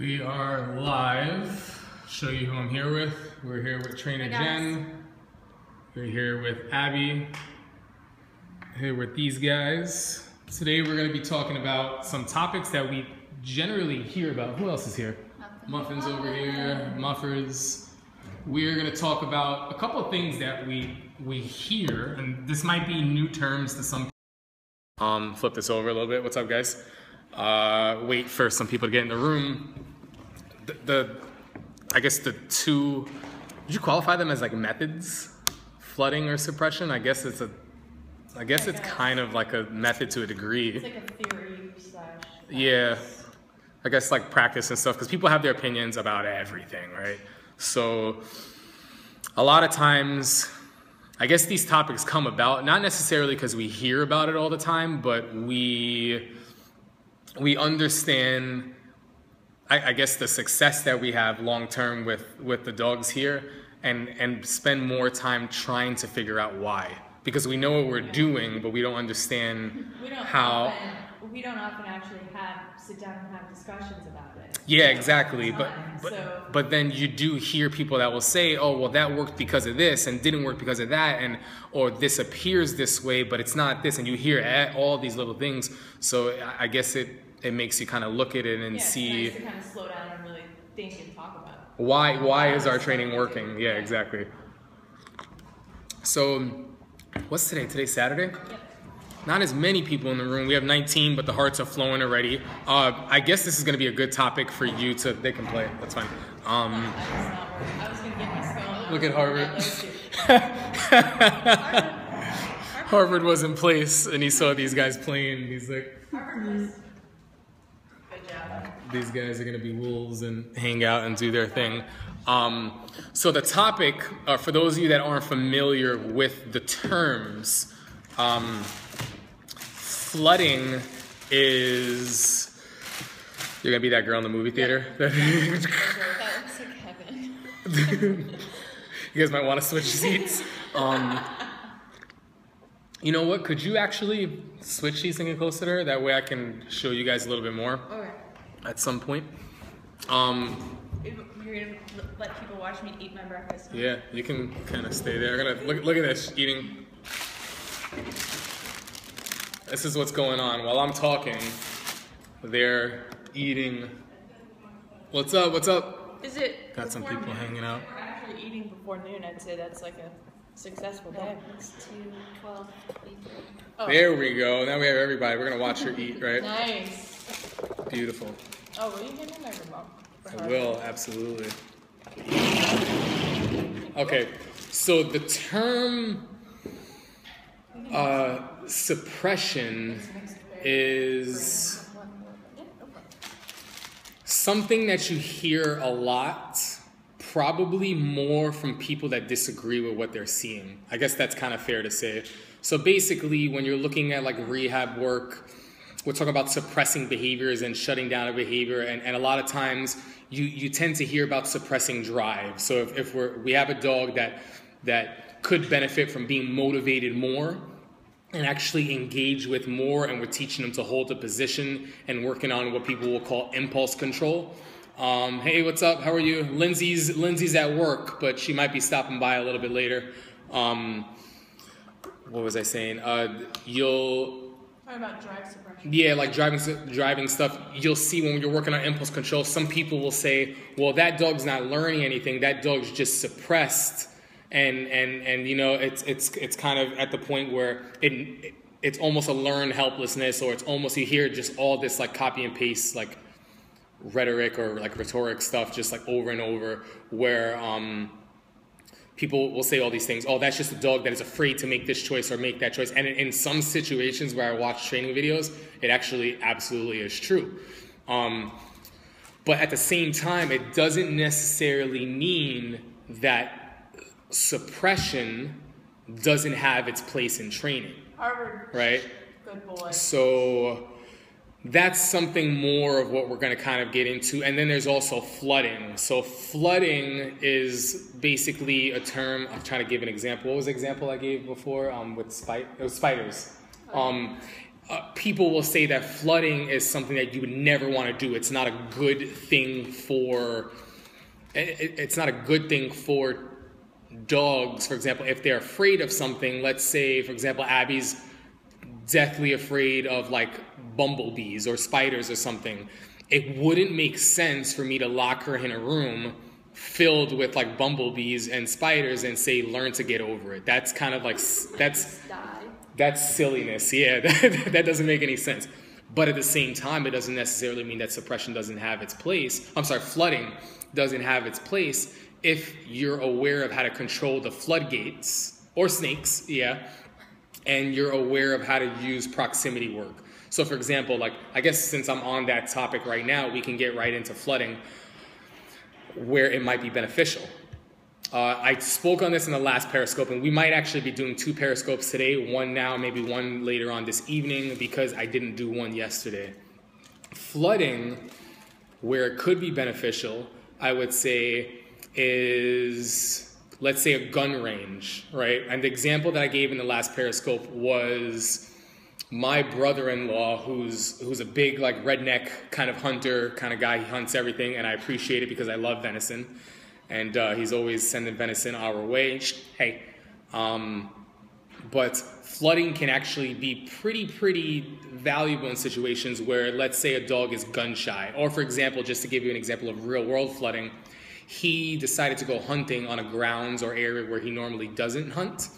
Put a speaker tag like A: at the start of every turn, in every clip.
A: We are live. Show you who I'm here with. We're here with Trainer Jen. We're here with Abby. Here with these guys. Today we're going to be talking about some topics that we generally hear about. Who else is here? Muffins over here. Muffers. We're going to talk about a couple of things that we hear, and this might be new terms to some people. Flip this over a little bit. What's up, guys? Wait for some people to get in the room. I guess the two, would you qualify them as like methods? Flooding or suppression? I guess it's kind of like a method to a degree.
B: It's like a theory slash.
A: Yeah, I guess like practice and stuff, because people have their opinions about everything, right? So a lot of times, I guess these topics come about, not necessarily because we hear about it all the time, but we understand, I guess, the success that we have long term with the dogs here, and spend more time trying to figure out why. Because we know what we're doing, but we don't understand how.
B: We don't often actually sit down and have discussions about it.
A: Yeah, exactly. But then you do hear people that will say, oh, well, that worked because of this and didn't work because of that, or this appears this way, but it's not this, and you hear all these little things. So I guess it makes you kind of look at it and see.
B: It's nice to kind of slow down and really think and talk about it.
A: Why is our training working? Yeah, exactly. So what's today? Today's Saturday?
B: Yep.
A: Not as many people in the room. We have 19, but the hearts are flowing already. I guess this is going to be a good topic for you to. They can play. That's fine.
B: I was going to get my phone.
A: Look at Harvard. Harvard was in place, and he saw these guys playing. He's like,
B: Good job.
A: These guys are going to be wolves and hang out and do their thing. So the topic, for those of you that aren't familiar with the terms, flooding is, you're gonna be that girl in the movie theater.
B: That looks like heaven.
A: You guys might want to switch seats. You know what? Could you actually switch these and get closer to her? That way I can show you guys a little bit more at some point.
B: You're gonna let people watch me eat my breakfast?
A: Yeah, you can kind of stay there. I'm gonna look at this eating. This is what's going on. While I'm talking, they're eating. What's up? What's up?
B: Is it?
A: Got some people hanging out.
B: We're actually eating before noon. I'd say that's like a successful day.
C: It's 2:12.
B: Oh.
A: There we go. Now we have everybody. We're gonna watch her eat, right?
B: Nice.
A: Beautiful.
B: Oh, will you give me my remote?
A: I will, absolutely. Okay, so the term suppression is something that you hear a lot, probably more from people that disagree with what they're seeing. I guess that's kind of fair to say. So basically, when you're looking at like rehab work, we're talking about suppressing behaviors and shutting down a behavior, and a lot of times you tend to hear about suppressing drive. So if we have a dog that could benefit from being motivated more and actually engage with more, and we're teaching them to hold a position and working on what people will call impulse control. Hey, what's up? How are you? Lindsay's at work, but she might be stopping by a little bit later. What was I saying?
B: Talking about drive suppression.
A: Yeah, like driving stuff. You'll see when you're working on impulse control, some people will say, well, that dog's not learning anything. That dog's just suppressed. And you know, it's kind of at the point where it's almost a learned helplessness, or it's almost, you hear just all this like copy and paste like rhetoric or like rhetoric stuff just like over and over, where people will say all these things. Oh, that's just a dog that is afraid to make this choice or make that choice. And in some situations where I watch training videos, it actually absolutely is true. But at the same time, it doesn't necessarily mean that suppression doesn't have its place in training.
B: Harvard.
A: Right?
B: Good boy.
A: So that's something more of what we're going to kind of get into. And then there's also flooding. So flooding is basically a term. I'm trying to give an example. What was the example I gave before with it was spiders. people will say that flooding is something that you would never want to do. It's not a good thing for, it's not a good thing for dogs. For example, if they're afraid of something, let's say, for example, Abby's deathly afraid of like bumblebees or spiders or something. It wouldn't make sense for me to lock her in a room filled with like bumblebees and spiders and say, learn to get over it. That's kind of like, that's silliness. Yeah, that doesn't make any sense. But at the same time, it doesn't necessarily mean that suppression doesn't have its place. I'm sorry, flooding doesn't have its place if you're aware of how to control the floodgates or snakes, yeah, and you're aware of how to use proximity work. So for example, like, I guess since I'm on that topic right now, we can get right into flooding where it might be beneficial. I spoke on this in the last Periscope, and we might actually be doing 2 Periscopes today, one now, maybe one later on this evening, because I didn't do one yesterday. Flooding, where it could be beneficial, I would say, is, let's say, a gun range, right? And the example that I gave in the last Periscope was my brother-in-law, who's a big, like, redneck kind of hunter kind of guy. He hunts everything, and I appreciate it because I love venison. And he's always sending venison our way. Hey. But flooding can actually be pretty valuable in situations where, let's say, a dog is gun shy. Or, for example, just to give you an example of real-world flooding, he decided to go hunting on a grounds or area where he normally doesn't hunt,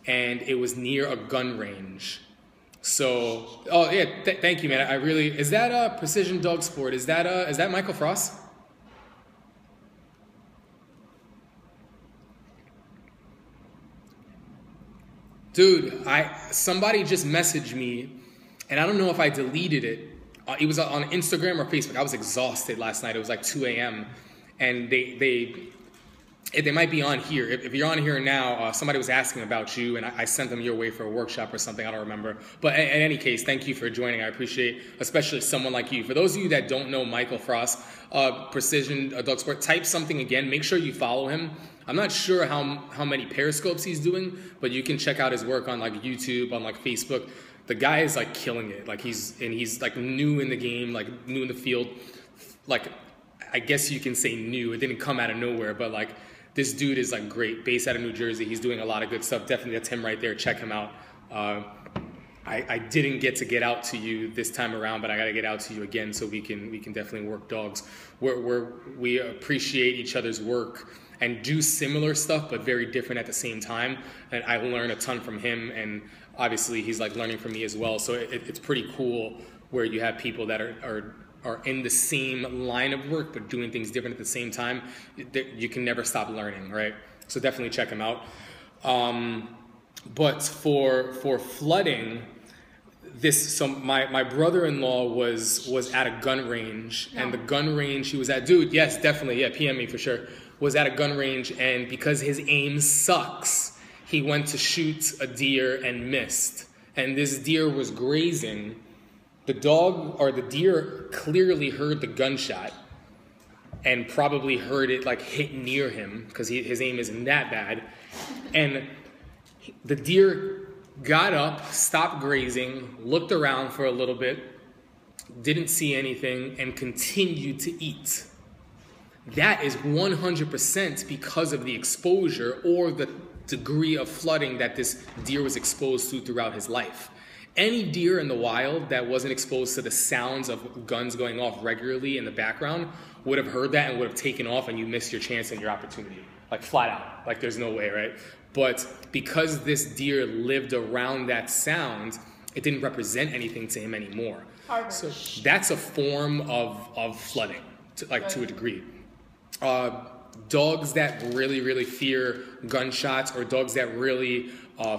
A: and it was near a gun range. So, oh yeah, thank you, man. I really, is that a Precision Dog Sport? Is that Michael Frost? Dude, somebody just messaged me, and I don't know if I deleted it. It was on Instagram or Facebook. I was exhausted last night. It was like 2 a.m. And they might be on here. If you're on here now, somebody was asking about you, and I sent them your way for a workshop or something. I don't remember. But in any case, thank you for joining. I appreciate, especially someone like you. For those of you that don't know Michael Frost, Precision Dog Sport, type something again. Make sure you follow him. I'm not sure how many Periscopes he's doing, but you can check out his work on like YouTube, on like Facebook. The guy is like killing it. Like he's like new in the game, like new in the field. Like, I guess you can say new. It didn't come out of nowhere, but like this dude is like great. Based out of New Jersey, he's doing a lot of good stuff. Definitely, that's him right there. Check him out. I didn't get out to you this time around, but I got to get out to you again so we can definitely work dogs. We appreciate each other's work and do similar stuff, but very different at the same time. And I learn a ton from him, and obviously he's like learning from me as well. So it's pretty cool where you have people that are in the same line of work, but doing things different at the same time. You can never stop learning, right? So definitely check him out. But for flooding, so my brother-in-law was at a gun range, and the gun range he was at, dude, yes, definitely, yeah, PM me for sure, was at a gun range, and because his aim sucks, he went to shoot a deer and missed. And this deer was grazing. The dog, or the deer, clearly heard the gunshot and probably heard it like hit near him because his aim isn't that bad. And the deer got up, stopped grazing, looked around for a little bit, didn't see anything, and continued to eat. That is 100% because of the exposure or the degree of flooding that this deer was exposed to throughout his life. Any deer in the wild that wasn't exposed to the sounds of guns going off regularly in the background would have heard that and would have taken off, and you missed your chance and your opportunity. Like flat out. Like there's no way, right? But because this deer lived around that sound, it didn't represent anything to him anymore. So that's a form of flooding, to a degree. Dogs that really fear gunshots, or dogs that really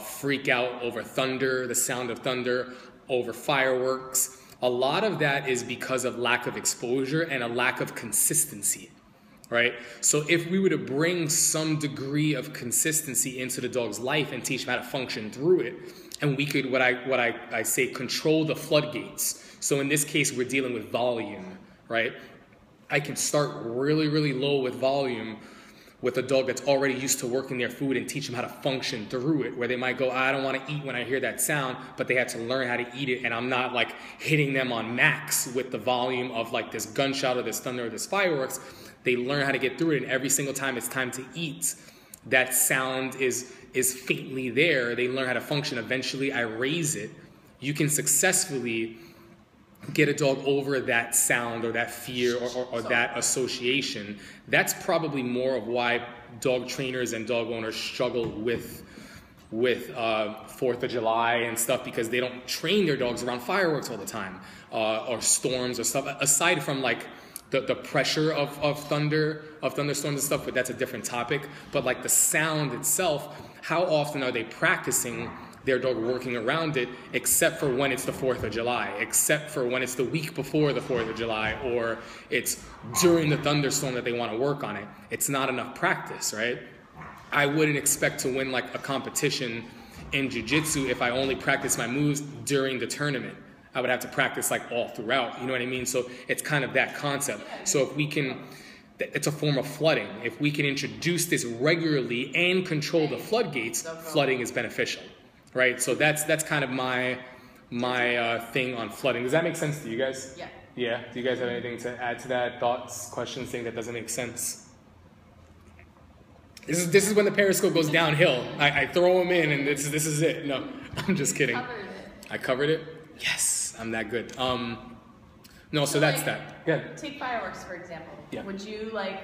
A: freak out over thunder, the sound of thunder, over fireworks, a lot of that is because of lack of exposure and a lack of consistency, right? So if we were to bring some degree of consistency into the dog's life and teach him how to function through it, and we could, what I say, control the floodgates. So in this case, we're dealing with volume, right? I can start really low with volume with a dog that's already used to working their food and teach them how to function through it, where they might go, I don't want to eat when I hear that sound, but they had to learn how to eat it, and I'm not like hitting them on max with the volume of like this gunshot or this thunder or this fireworks. They learn how to get through it, and every single time it's time to eat, that sound is faintly there. They learn how to function. Eventually I raise it. You can successfully get a dog over that sound or that fear or that association. That's probably more of why dog trainers and dog owners struggle with 4th of July and stuff, because they don't train their dogs around fireworks all the time, or storms or stuff, aside from like the pressure of thunderstorms and stuff, but that's a different topic. But like the sound itself, how often are they practicing their dog working around it, except for when it's the 4th of July, except for when it's the week before the 4th of July, or it's during the thunderstorm that they want to work on it? It's not enough practice, right? I wouldn't expect to win like a competition in jiu-jitsu if I only practice my moves during the tournament. I would have to practice like all throughout, you know what I mean? So it's kind of that concept. So if we can, it's a form of flooding. If we can introduce this regularly and control the floodgates, flooding is beneficial. Right, so that's kind of my thing on flooding. Does that make sense to you guys?
B: Yeah.
A: Yeah. Do you guys have anything to add to that? Thoughts, questions, thing that doesn't make sense? This is when the periscope goes downhill. I throw them in, and this is it. No, I'm just kidding. I covered it. Yes, I'm that good. No, so that's that. Yeah.
B: Take fireworks for example.
A: Yeah.
B: Would you like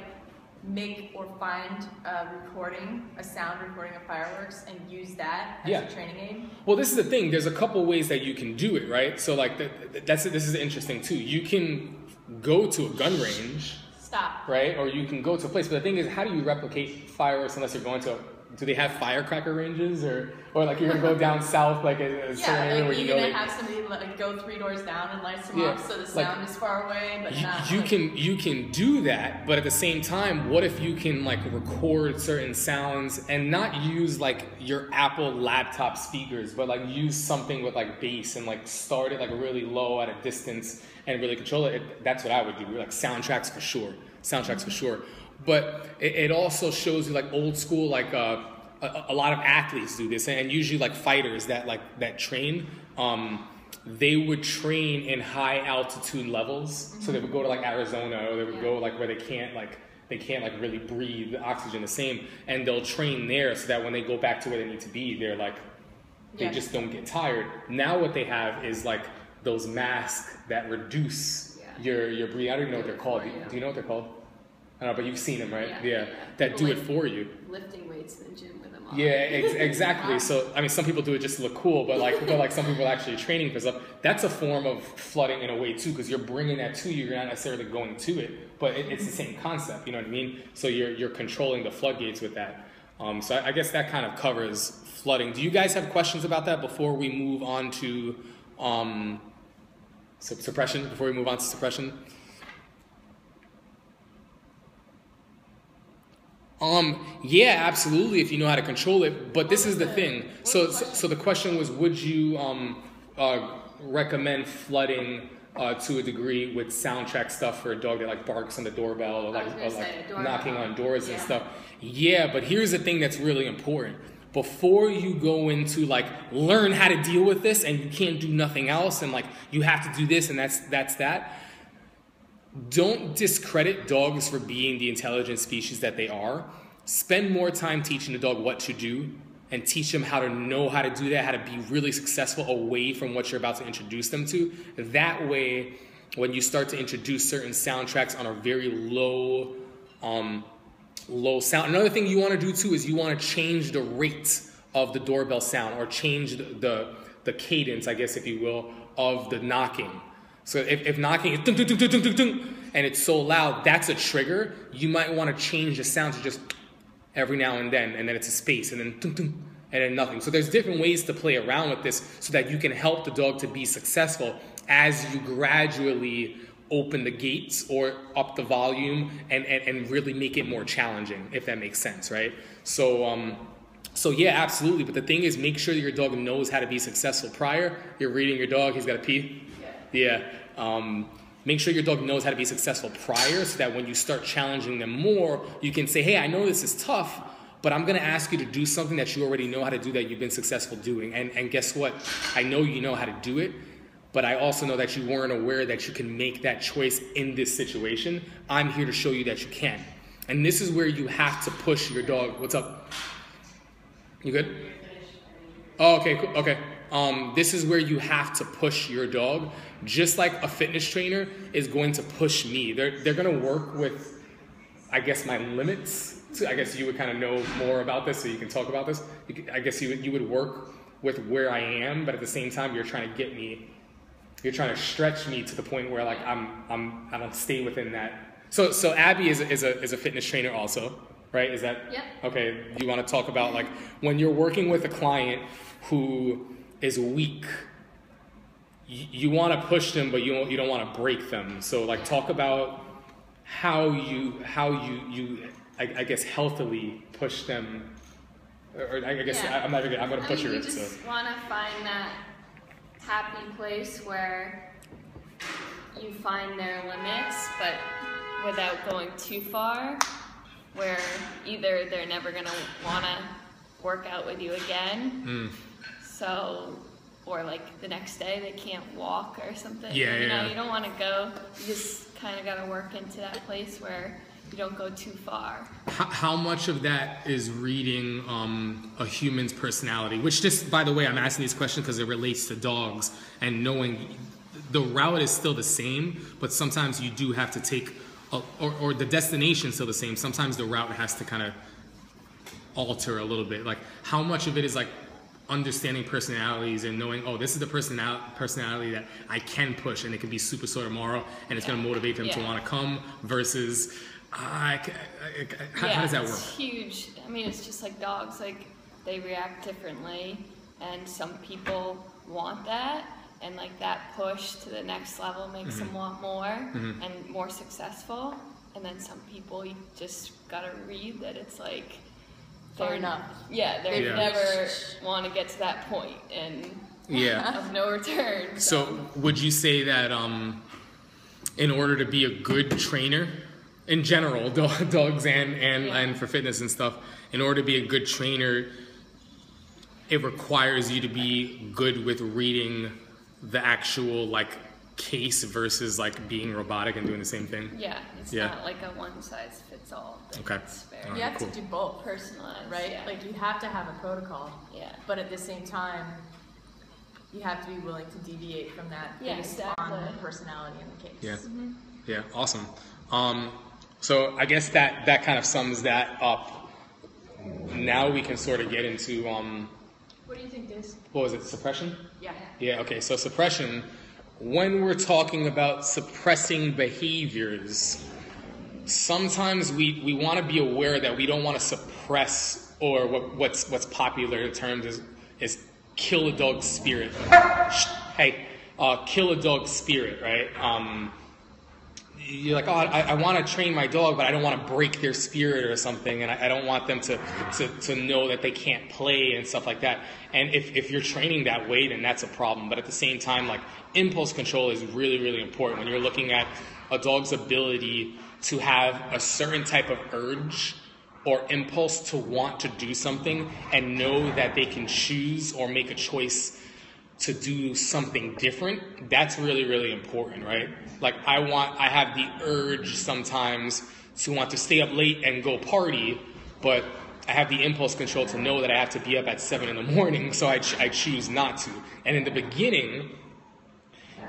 B: make or find a sound recording of fireworks and use that as a training aid?
A: Well, this is the thing. There's a couple ways that you can do it, right? So like this is interesting too. You can go to a gun range.
B: Stop.
A: Right? Or you can go to a place. But the thing is, how do you replicate fireworks unless you're going to do they have firecracker ranges, or like you're gonna go down south like a certain area where
B: you're gonna have somebody like go 3 doors down and light them up so the sound is far away, but
A: you can do that, but at the same time, what if you can like record certain sounds and not use like your Apple laptop speakers, but like use something with like bass and like start it like really low at a distance and really control it? That's what I would do. Like soundtracks for sure. But it also shows you like old school, like a lot of athletes do this, and usually like fighters that train, they would train in high altitude levels. So they would go to like Arizona, or they would go like where they can't really breathe the oxygen the same, and they'll train there so that when they go back to where they need to be, they're like they just don't get tired. Now what they have is like those masks that reduce your breathing. I don't even know what they're called. Do you know what they're called? I don't know, but you've seen them, right? Yeah. That do it for you.
C: Lifting weights in the gym with them on.
A: Yeah, exactly. So, I mean, some people do it just to look cool, but like some people are actually training for stuff. That's a form of flooding in a way too, because you're bringing that to you. You're not necessarily going to it, but it's the same concept. You know what I mean? So you're controlling the floodgates with that. So I guess that kind of covers flooding. Do you guys have questions about that before we move on to suppression? Before we move on to suppression. Yeah, absolutely, if you know how to control it. But this is the thing. So the question was, would you recommend flooding to a degree with soundtrack stuff for a dog that like barks on the doorbell, or like knocking on doors and stuff? Yeah, but here's the thing that's really important. Before you go into like learn how to deal with this and you can't do nothing else and like you have to do this and that's that. Don't discredit dogs for being the intelligent species that they are. Spend more time teaching the dog what to do and teach them how to know how to do that, how to be really successful away from what you're about to introduce them to. That way, when you start to introduce certain soundtracks on a very low sound. Another thing you want to do too is you want to change the rate of the doorbell sound, or change the cadence, I guess, if you will, of the knocking. So if knocking is dun, dun, dun, dun, dun, dun, dun, and it's so loud, that's a trigger. You might want to change the sound to just every now and then it's a space, and then dun, dun, and then nothing. So there's different ways to play around with this so that you can help the dog to be successful as you gradually open the gates or up the volume and really make it more challenging, if that makes sense, right? So yeah, absolutely. But the thing is, make sure that your dog knows how to be successful prior. You're reading your dog, he's got to pee. Yeah. make sure your dog knows how to be successful prior, so that when you start challenging them more, you can say, hey, I know this is tough, but I'm going to ask you to do something that you already know how to do, that you've been successful doing. And guess what? I know you know how to do it, but I also know that you weren't aware that you can make that choice in this situation. I'm here to show you that you can. And this is where you have to push your dog. What's up? You good? Oh, okay, cool. Okay. This is where you have to push your dog, just like a fitness trainer is going to push me. They're going to work with, I guess, my limits. So I guess you would kind of know more about this, so you can talk about this. I guess you would work with where I am, but at the same time, you're trying to get me. You're trying to stretch me to the point where like I don't stay within that. So Abby is a fitness trainer also, right? Is that?
B: Yep.
A: Okay. You want to talk about like when you're working with a client who is weak, you want to push them, but you don't want to break them. So like talk about how you I guess healthily push them, or I guess I'm going to push
C: you
A: it.
C: just want to find that happy place where you find their limits, but without going too far, where either they're never going to want to work out with you again, so, or like the next day they can't walk or something. You don't want to go. You just kind of got to work into that place where you don't go too far.
A: How much of that is reading a human's personality? Which, just by the way, I'm asking these questions because it relates to dogs, and knowing the route is still the same, but sometimes you do have to take, or the destination still the same. Sometimes the route has to kind of alter a little bit. Like how much of it is like understanding personalities and knowing, oh, this is the personality that I can push, and it can be super sore tomorrow, and it's going to motivate them to want to come, versus how does that work?
C: It's huge. I mean, it's just like dogs, like they react differently, and some people want that, and like that push to the next level makes them want more and more successful. And then some people, you just gotta read that it's like
B: fair enough.
C: Yeah, they never want to get to that point and of no return.
A: So would you say that in order to be a good trainer, in general, dogs and for fitness and stuff, in order to be a good trainer, it requires you to be good with reading the actual like case versus like being robotic and doing the same thing?
C: Yeah, it's not like a one size fits all thing.
A: Okay.
C: It's very
B: You have to do both.
C: Personalized,
B: right? Like you have to have a protocol.
C: Yeah.
B: But at the same time, you have to be willing to deviate from that based on the personality in the case.
A: Yeah. Yeah, awesome. So I guess that kind of sums that up. Now we can sort of get into
B: What do you think, Diz?
A: What was it, suppression?
B: Yeah.
A: Yeah, okay, so suppression, when we're talking about suppressing behaviors, sometimes we want to be aware that we don't want to suppress, or what's popular in terms is kill a dog's spirit. Kill a dog's spirit, right? You're like, oh, I want to train my dog, but I don't want to break their spirit or something, and I don't want them to know that they can't play and stuff like that. And if you're training that way, then that's a problem. But at the same time, like, impulse control is really, really important when you're looking at a dog's ability to have a certain type of urge or impulse to want to do something and know that they can choose or make a choice to do something different. That's really, really important, right? Like I have the urge sometimes to want to stay up late and go party, but I have the impulse control to know that I have to be up at 7 a.m, so I choose not to. And in the beginning,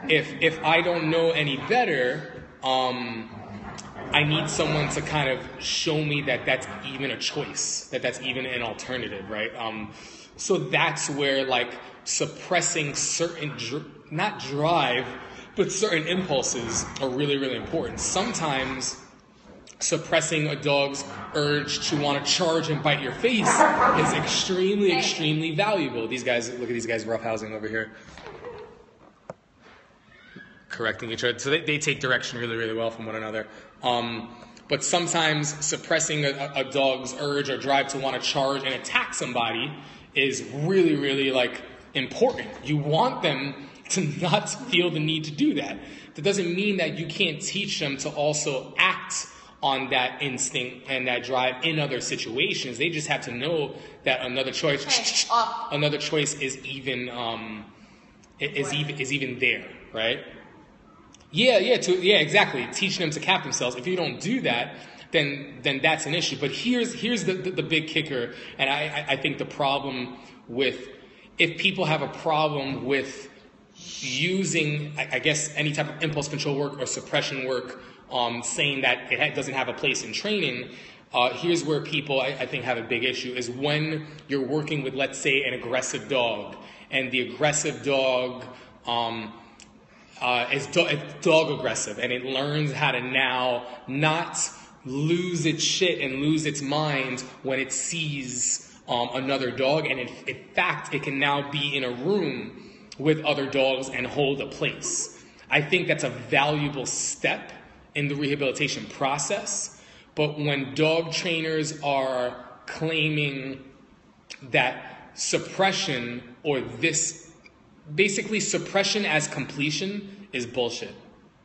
A: if I don't know any better, I need someone to kind of show me that that's even a choice, that that's even an alternative, right? So that's where like suppressing certain, not drive, but certain impulses are really, really important. Sometimes suppressing a dog's urge to want to charge and bite your face is extremely, extremely valuable. These guys, look at these guys roughhousing over here, correcting each other. So they take direction really, really well from one another. But sometimes suppressing a dog's urge or drive to want to charge and attack somebody is really, really like important. You want them to not feel the need to do that. That doesn't mean that you can't teach them to also act on that instinct and that drive in other situations. They just have to know that another choice is even even there, right? Yeah, exactly. Teaching them to cap themselves. If you don't do that, then that's an issue. But here's the big kicker, and I think the problem with, if people have a problem with using, I guess, any type of impulse control work or suppression work, saying that it doesn't have a place in training, here's where people, I think, have a big issue, is when you're working with, let's say, an aggressive dog, and the aggressive dog is dog aggressive, and it learns how to now not lose its shit and lose its mind when it sees another dog, and in fact, it can now be in a room with other dogs and hold a place. I think that's a valuable step in the rehabilitation process, but when dog trainers are claiming that suppression, or this, basically suppression as completion, is bullshit.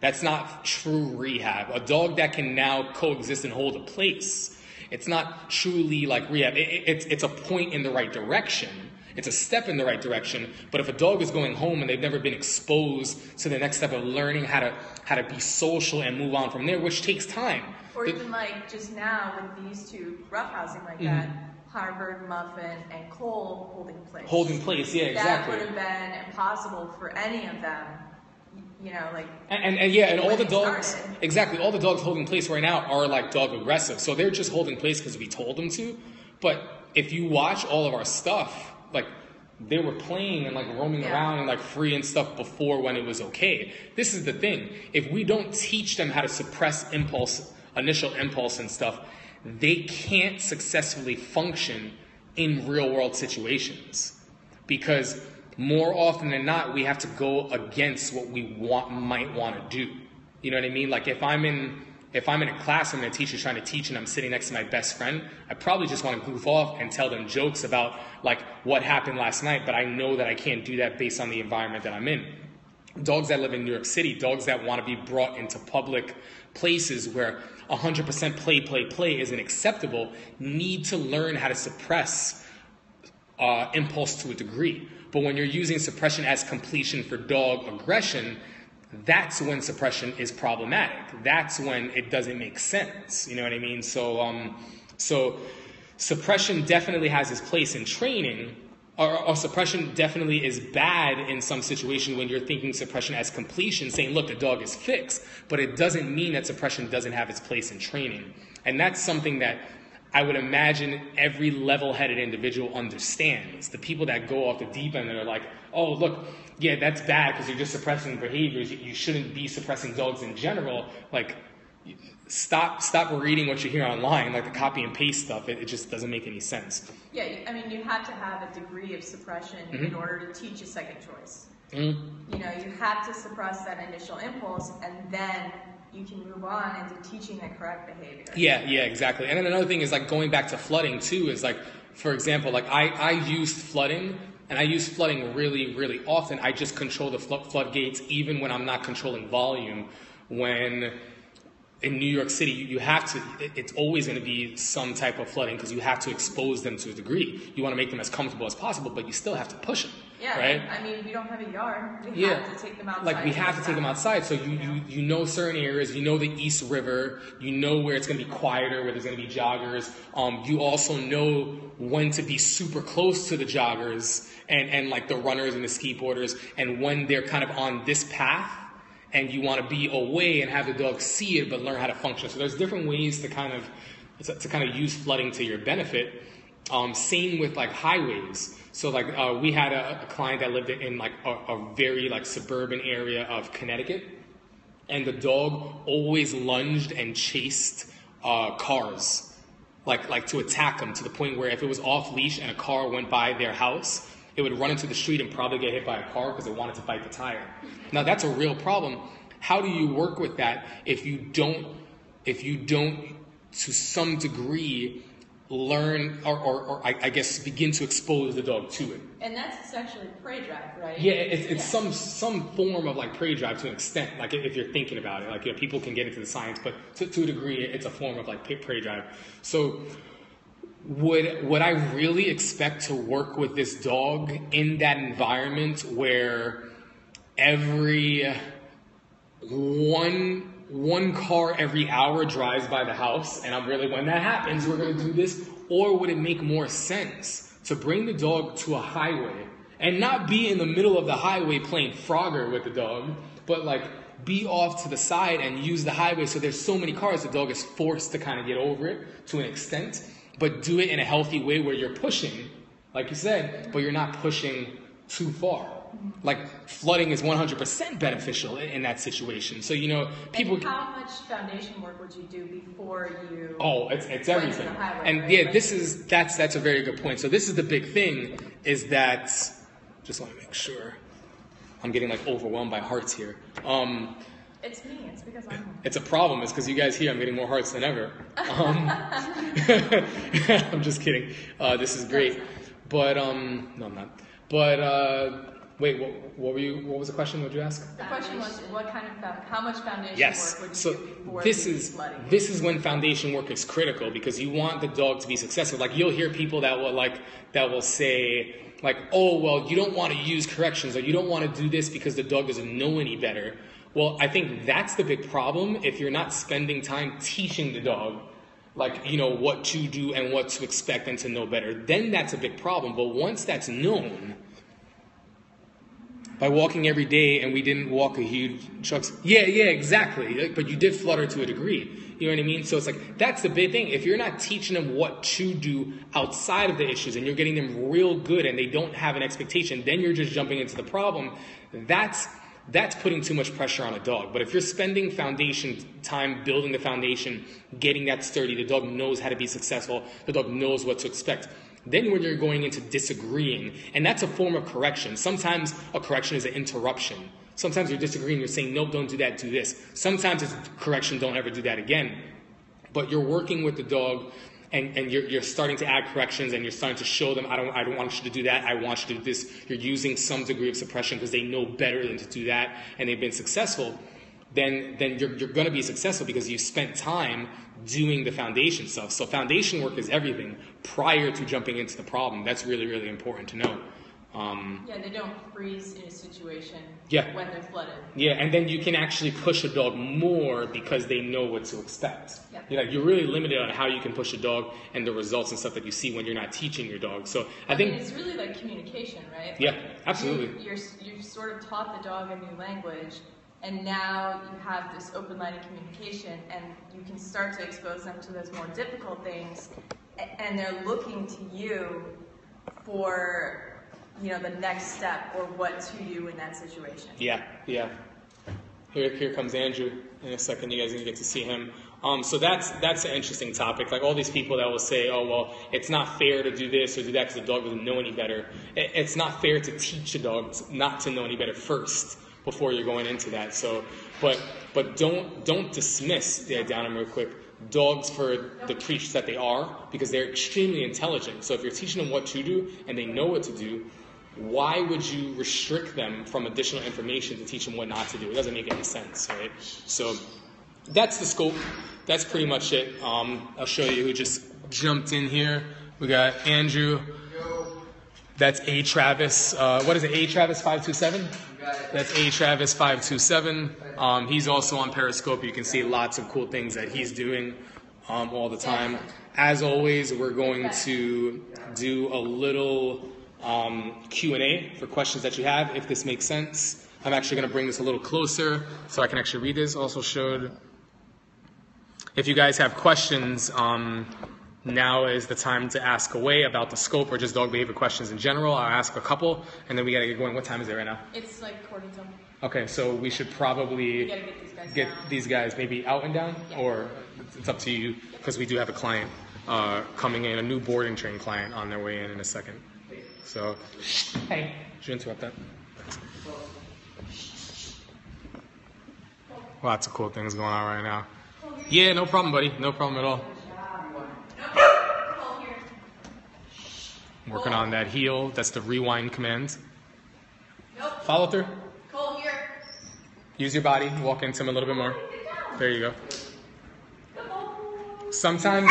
A: That's not true rehab. A dog that can now coexist and hold a place, it's not truly like rehab. It's a point in the right direction. It's a step in the right direction. But if a dog is going home and they've never been exposed to the next step of learning how to be social and move on from there, which takes time.
B: Or even like just now with these two roughhousing like that, Harvard, Muffin, and Cole holding place.
A: Holding place, yeah, exactly.
B: That would have been impossible for any of them. You know, like,
A: and all the dogs, exactly, all the dogs holding place right now are like dog aggressive. So they're just holding place because we told them to. But if you watch all of our stuff, like, they were playing and like roaming around and like free and stuff before, when it was okay. This is the thing. If we don't teach them how to suppress impulse, initial impulse and stuff, they can't successfully function in real world situations, because more often than not, we have to go against what we might want to do. You know what I mean? Like, if I'm in a class and the teacher's trying to teach and I'm sitting next to my best friend, I probably just want to goof off and tell them jokes about like what happened last night, but I know that I can't do that based on the environment that I'm in. Dogs that live in New York City, dogs that want to be brought into public places where 100% play isn't acceptable, need to learn how to suppress impulse to a degree. But when you're using suppression as completion for dog aggression, that's when suppression is problematic. That's when it doesn't make sense. You know what I mean? So suppression definitely has its place in training, or suppression definitely is bad in some situation when you're thinking suppression as completion, saying, look, the dog is fixed. But it doesn't mean that suppression doesn't have its place in training. And that's something that I would imagine every level-headed individual understands. The people that go off the deep end and are like, oh, look, yeah, that's bad because you're just suppressing behaviors. You shouldn't be suppressing dogs in general. Like, stop reading what you hear online, like the copy and paste stuff. It just doesn't make any sense.
B: Yeah, I mean, you have to have a degree of suppression in order to teach a second choice. You know, you have to suppress that initial impulse, and then you can move on into teaching the correct behavior. Yeah,
A: exactly. And then another thing is, like, going back to flooding too, is like, for example, like I used flooding, and I use flooding really, really often. I just control the floodgates even when I'm not controlling volume. When in New York City, you have to, it's always going to be some type of flooding because you have to expose them to a degree. You want to make them as comfortable as possible, but you still have to push them.
B: Yeah, right? I mean, we don't have a yard. We have to take them outside.
A: Like, we have to take them outside. So you know certain areas. You know the East River. You know where it's going to be quieter, where there's going to be joggers. You also know when to be super close to the joggers and like the runners and the skateboarders, and when they're kind of on this path, and you want to be away and have the dog see it but learn how to function. So there's different ways to kind of use flooding to your benefit. Same with like highways. So like we had a client that lived in like a very like suburban area of Connecticut, and the dog always lunged and chased cars, like to attack them, to the point where if it was off leash and a car went by their house, it would run into the street and probably get hit by a car because it wanted to bite the tire. Now that's a real problem. How do you work with that if you don't to some degree learn or I guess begin to expose the dog to it.
B: And that's essentially prey drive, right?
A: Yeah, it's some form of like prey drive to an extent. Like if you're thinking about it, like people can get into the science, but to a degree, it's a form of like prey drive. So would I really expect to work with this dog in that environment where every one car every hour drives by the house, and when that happens, we're going to do this? Or would it make more sense to bring the dog to a highway and not be in the middle of the highway playing Frogger with the dog, but like be off to the side and use the highway so there's so many cars, the dog is forced to kind of get over it to an extent, but do it in a healthy way where you're pushing, like you said, but you're not pushing too far. Like flooding is 100% beneficial in that situation. So people.
B: And how much foundation work would you do before you?
A: Oh, it's everything. And right? Yeah, that's a very good point. So this is the big thing, is that just want to make sure I'm getting like overwhelmed by hearts here.
B: It's me. It's because I'm.
A: It's a problem. It's because you guys here, I'm getting more hearts than ever. I'm just kidding. This is great, but no, I'm not. But. Wait, what was the question? What did you ask?
B: The question was, how much foundation work would you do before flooding?
A: This is when foundation work is critical, because you want the dog to be successful. Like you'll hear people that will say like, oh well, you don't want to use corrections, or you don't want to do this because the dog doesn't know any better. Well, I think that's the big problem if you're not spending time teaching the dog, like, what to do and what to expect and to know better. Then that's a big problem. But once that's known, by walking every day, and we didn't walk a huge chunks. Yeah, exactly. But you did flutter to a degree. You know what I mean? So it's like, that's the big thing. If you're not teaching them what to do outside of the issues, and you're getting them real good and they don't have an expectation, then you're just jumping into the problem. That's putting too much pressure on a dog. But if you're spending foundation time building the foundation, getting that sturdy, the dog knows how to be successful, the dog knows what to expect. Then when you're going into disagreeing, and that's a form of correction. Sometimes a correction is an interruption. Sometimes you're disagreeing, you're saying, nope, don't do that, do this. Sometimes it's correction, don't ever do that again. But you're working with the dog, and you're starting to add corrections, and you're starting to show them, I don't want you to do that, I want you to do this. You're using some degree of suppression because they know better than to do that, and they've been successful. Then you're going to be successful because you spent time doing the foundation stuff. So foundation work is everything prior to jumping into the problem. That's really, really important to know.
B: They don't freeze in a situation when they're flooded.
A: Yeah, and then you can actually push a dog more because they know what to expect. Yep. You're really limited on how you can push a dog and the results and stuff that you see when you're not teaching your dog. So I think
B: it's really like communication, right?
A: Yeah, absolutely.
B: You're sort of taught the dog a new language, and now you have this open line of communication, and you can start to expose them to those more difficult things, and they're looking to you for the next step or what to do in that situation.
A: Yeah. Here comes Andrew in a second. You guys are going to get to see him. So that's an interesting topic. Like all these people that will say, oh, well, it's not fair to do this or do that because the dog doesn't know any better. It's not fair to teach a dog not to know any better first before you're going into that. So, but don't dismiss down them real quick. Dogs for the creatures that they are, because they're extremely intelligent. So if you're teaching them what to do and they know what to do, why would you restrict them from additional information to teach them what not to do? It doesn't make any sense, right? So that's the scope. That's pretty much it. I'll show you who just jumped in here. We got Andrew. That's A. Travis. What is it? A. Travis 527? That's A. Travis 527. He's also on Periscope. You can see lots of cool things that he's doing all the time. As always, we're going to do a little Q&A for questions that you have, if this makes sense. I'm actually going to bring this a little closer so I can actually read this. Also showed, if you guys have questions, now is the time to ask away about the scope or just dog behavior questions in general. I'll ask a couple, and then we got to get going. What time is it right now?
B: It's like 42.
A: Okay, so we should probably get these guys maybe out and down, or it's up to you, because we do have a client coming in, a new boarding train client on their way in a second. So, hey, did you interrupt that? Lots of cool things going on right now. Yeah, no problem, buddy. No problem at all. Working on that heel. That's the rewind command.
B: Nope.
A: Follow through.
B: Cole, here.
A: Use your body. Walk into him a little bit more. There you go. Sometimes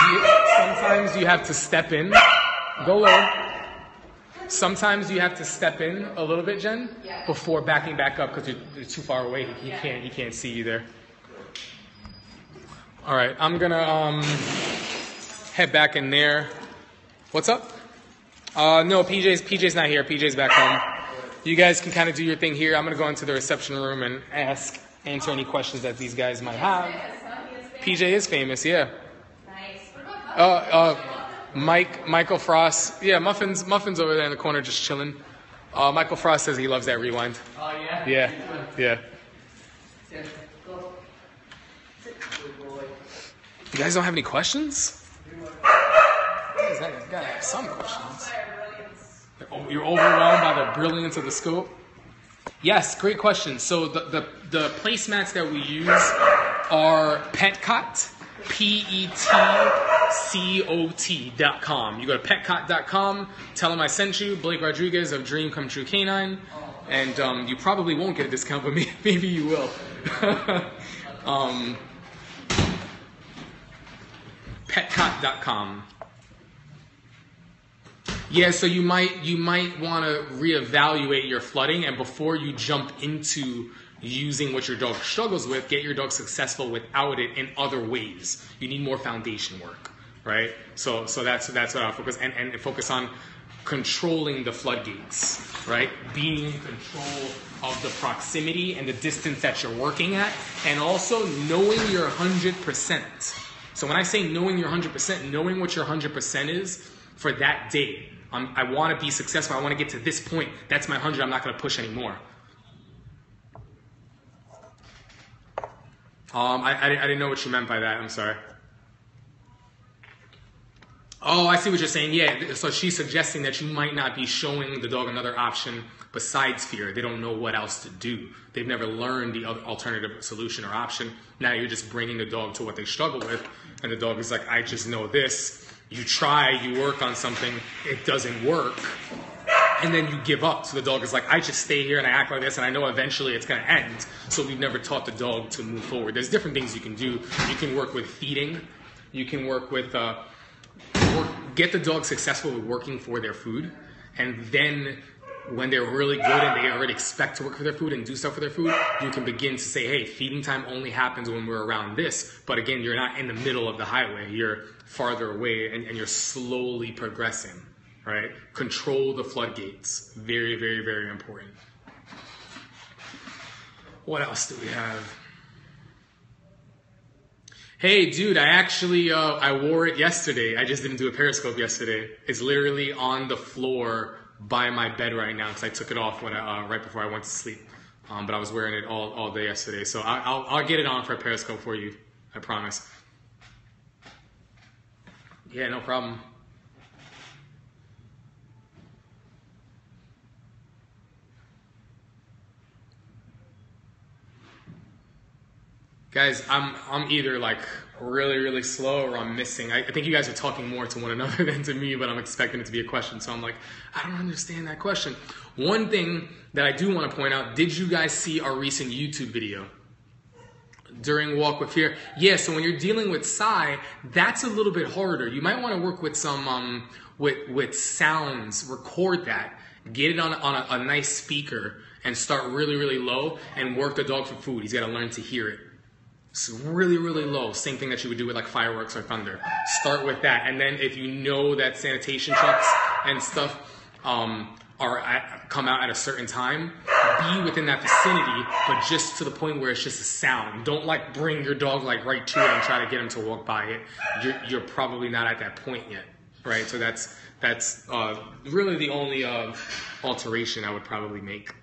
A: you have to step in. Go low. Sometimes you have to step in a little bit, Jen, before backing back up because you're too far away. He can't see you there. All right, I'm gonna head back in there. What's up? No, PJ's not here. PJ's back home. You guys can kind of do your thing here. I'm gonna go into the reception room and answer any questions that these guys might have. PJ is famous, yeah. Michael Frost. Yeah, Muffin's over there in the corner just chilling. Michael Frost says he loves that rewind.
D: Oh, yeah?
A: Yeah. You guys don't have any questions? Gotta have some questions. You're overwhelmed by the brilliance of the scope? Yes, great question. So the placemats that we use are Petcot, PETCOT.com. You go to petcot.com, tell them I sent you, Blake Rodriguez of Dream Come True Canine, and you probably won't get a discount, but maybe you will. Petcot.com. Yeah, so you might want to reevaluate your flooding, and before you jump into using what your dog struggles with, get your dog successful without it in other ways. You need more foundation work, right? So that's what I'll focus and focus on controlling the floodgates, right? Being in control of the proximity and the distance that you're working at, and also knowing your 100%. So when I say knowing your 100%, knowing what your 100% is for that day. I want to be successful. I want to get to this point. That's my 100. I'm not going to push anymore. I didn't know what you meant by that. I'm sorry. Oh, I see what you're saying. Yeah, so she's suggesting that you might not be showing the dog another option besides fear. They don't know what else to do. They've never learned the other alternative solution or option. Now you're just bringing the dog to what they struggle with, and the dog is like, I just know this. You try, you work on something, it doesn't work, and then you give up. So the dog is like, I just stay here and I act like this, and I know eventually it's going to end. So we've never taught the dog to move forward. There's different things you can do. You can work with feeding. You can work with, get the dog successful with working for their food, and then when they're really good and they already expect to work for their food and do stuff for their food, you can begin to say, hey, feeding time only happens when we're around this. But again, you're not in the middle of the highway. You're farther away and you're slowly progressing, right? Control the floodgates. Very, very, very important. What else do we have? Hey, dude, I actually, I wore it yesterday. I just didn't do a Periscope yesterday. It's literally on the floor by my bed right now because I took it off when right before I went to sleep. But I was wearing it all day yesterday. So I'll get it on for a Periscope for you. I promise. Yeah, no problem. Guys, I'm either like really, really slow or I'm missing. I think you guys are talking more to one another than to me, but I'm expecting it to be a question. So I'm like, I don't understand that question. One thing that I do want to point out, did you guys see our recent YouTube video during Walk with Fear? Yeah, so when you're dealing with Psy, that's a little bit harder. You might want to work with some, with sounds, record that, get it on a nice speaker and start really, really low and work the dog for food. He's got to learn to hear it. So really, really low. Same thing that you would do with like fireworks or thunder. Start with that. And then if you know that sanitation trucks and stuff come out at a certain time, be within that vicinity, but just to the point where it's just a sound. Don't like bring your dog like right to it and try to get him to walk by it. You're probably not at that point yet, right? So that's really the only alteration I would probably make.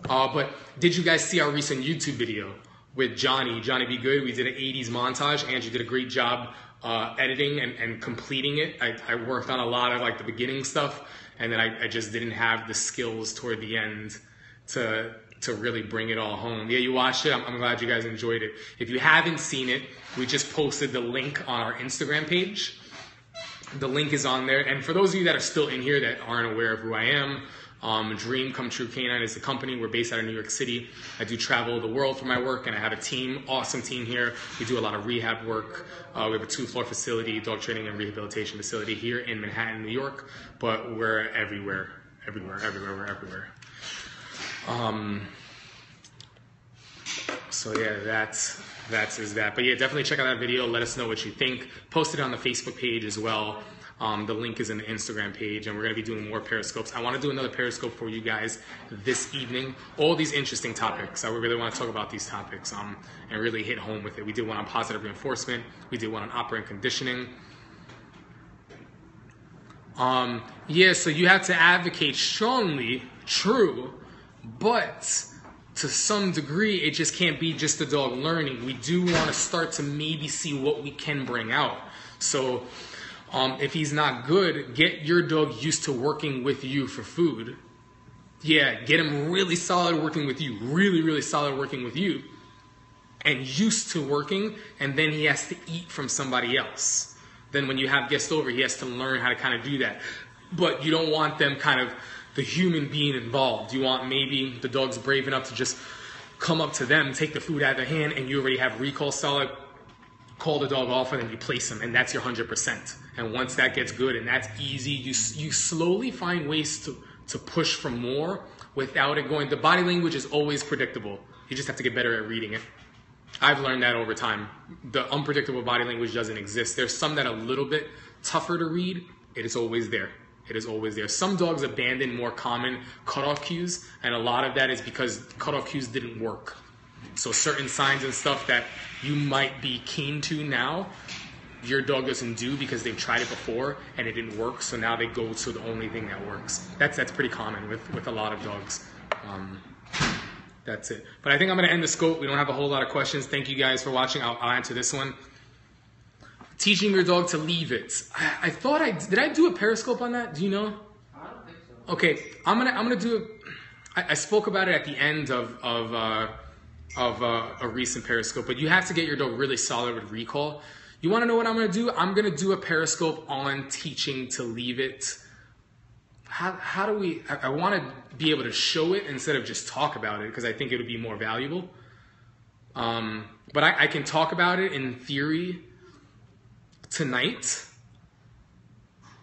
A: But did you guys see our recent YouTube video with Johnny Be Good? We did an 80s montage. Andrew did a great job editing and completing it. I worked on a lot of like the beginning stuff, and then I just didn't have the skills toward the end to really bring it all home. Yeah, you watched it. I'm glad you guys enjoyed it. If you haven't seen it, we just posted the link on our Instagram page. The link is on there. And for those of you that are still in here that aren't aware of who I am, Dream Come True Canine is the company. We're based out of New York City. I do travel the world for my work, and I have a team, awesome team here. We do a lot of rehab work. We have a 2-floor facility, dog training and rehabilitation facility here in Manhattan, New York, but we're everywhere. We're everywhere. So yeah, that's that. But yeah, definitely check out that video. Let us know what you think. Post it on the Facebook page as well. The link is in the Instagram page, and we're going to be doing more Periscopes. I want to do another Periscope for you guys this evening. All these interesting topics. I really want to talk about these topics and really hit home with it. We did one on positive reinforcement. We did one on operant conditioning. Yeah, so you have to advocate strongly, true, but to some degree, it just can't be just the dog learning. We do want to start to maybe see what we can bring out. So if he's not good, get your dog used to working with you for food. Yeah, get him really solid working with you, really solid working with you, and used to working, and then he has to eat from somebody else. Then when you have guests over, he has to learn how to kind of do that. But you don't want them kind of the human being involved. You want maybe the dog's brave enough to just come up to them, take the food out of their hand, and you already have recall solid, call the dog off, and then you place him, and that's your 100%. And once that gets good and that's easy, you slowly find ways to push for more without it going. The body language is always predictable. You just have to get better at reading it. I've learned that over time. The unpredictable body language doesn't exist. There's some that are a little bit tougher to read. It is always there. It is always there. Some dogs abandon more common cutoff cues, and a lot of that is because cutoff cues didn't work. So certain signs and stuff that you might be keen to now, your dog doesn't do because they've tried it before and it didn't work. So now they go to the only thing that works. That's pretty common with a lot of dogs. That's it. But I think I'm going to end the scope. We don't have a whole lot of questions. Thank you guys for watching. I'll answer this one. Teaching your dog to leave it. I thought did I do a Periscope on that? Do you know?
D: I don't think so.
A: Okay, I'm gonna do it. I spoke about it at the end of a recent Periscope, but you have to get your dog really solid with recall. You want to know what I'm gonna do? I'm gonna do a Periscope on teaching to leave it. How do we? I want to be able to show it instead of just talk about it because I think it would be more valuable. But I can talk about it in theory tonight.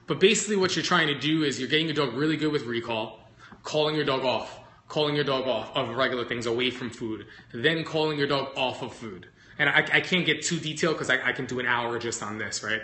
A: But basically what you're trying to do is you're getting your dog really good with recall, calling your dog off of regular things away from food, then calling your dog off of food. And I can't get too detailed because I can do an hour just on this, right?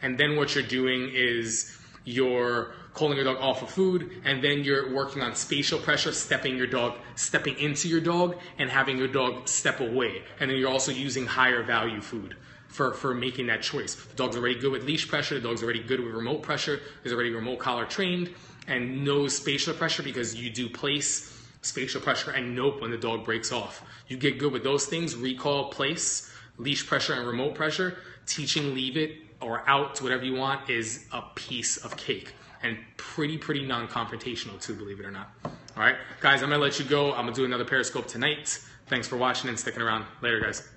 A: And then what you're doing is you're calling your dog off of food, and then you're working on spatial pressure, stepping into your dog and having your dog step away. And then you're also using higher value food for making that choice. The dog's already good with leash pressure, the dog's already good with remote pressure, is already remote collar trained, and knows spatial pressure because you do place, spatial pressure, and nope when the dog breaks off. You get good with those things, recall, place, leash pressure, and remote pressure. Teaching leave it or out, whatever you want, is a piece of cake. And pretty non-confrontational too, believe it or not. All right, guys, I'm gonna let you go. I'm gonna do another Periscope tonight. Thanks for watching and sticking around. Later, guys.